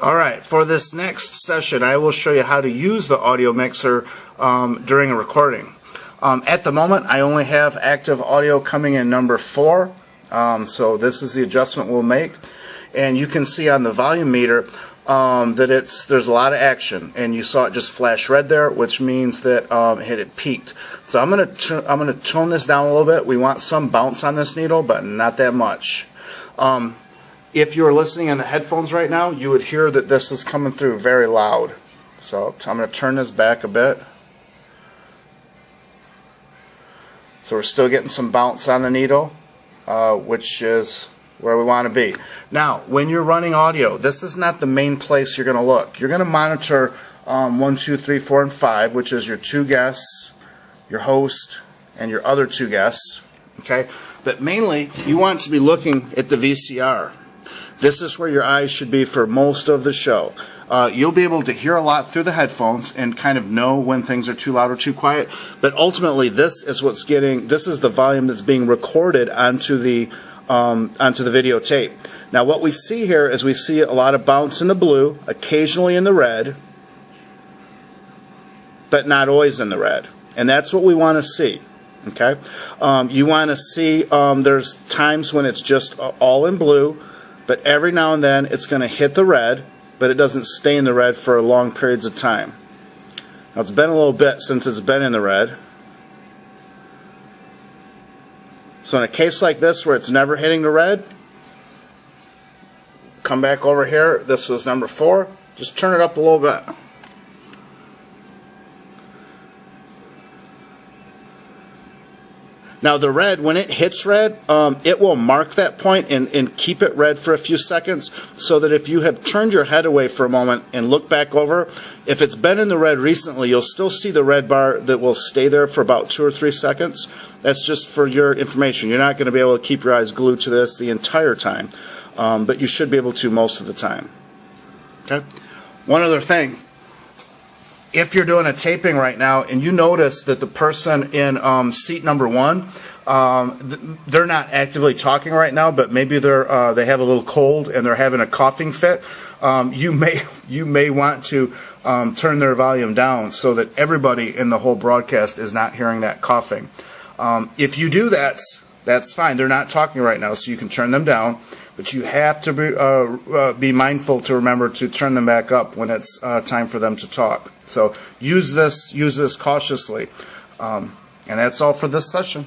Alright, for this next session I will show you how to use the audio mixer during a recording. At the moment I only have active audio coming in number 4, so this is the adjustment we'll make. And you can see on the volume meter that there's a lot of action, and you saw it just flash red there, which means that it peaked. So I'm going to tone this down a little bit. We want some bounce on this needle, but not that much. If you're listening in the headphones right now, you would hear that this is coming through very loud. So I'm going to turn this back a bit. So we're still getting some bounce on the needle, which is where we want to be. Now, when you're running audio, this is not the main place you're going to look. You're going to monitor 1, 2, 3, 4, and 5, which is your 2 guests, your host, and your other 2 guests. Okay? But mainly, you want to be looking at the VCR. This is where your eyes should be for most of the show. You'll be able to hear a lot through the headphones and kind of know when things are too loud or too quiet. But ultimately, this is the volume that's being recorded onto the videotape. Now, what we see here is we see a lot of bounce in the blue, occasionally in the red, but not always in the red. And that's what we want to see. Okay, you want to see there's times when it's just all in blue, but every now and then it's going to hit the red, but it doesn't stay in the red for long periods of time. Now, it's been a little bit since it's been in the red. So in a case like this where it's never hitting the red, come back over here. This is number 4. Just turn it up a little bit. Now the red, when it hits red, it will mark that point and keep it red for a few seconds, so that if you have turned your head away for a moment and look back over, if it's been in the red recently, you'll still see the red bar that will stay there for about 2 or 3 seconds. That's just for your information. You're not going to be able to keep your eyes glued to this the entire time, but you should be able to most of the time. Okay. One other thing. If you're doing a taping right now and you notice that the person in seat number 1, they're not actively talking right now, but maybe they have a little cold and they're having a coughing fit, you may want to turn their volume down so that everybody in the whole broadcast is not hearing that coughing. If you do that, that's fine. They're not talking right now, so you can turn them down. But you have to be mindful to remember to turn them back up when it's time for them to talk. So use this cautiously. And that's all for this session.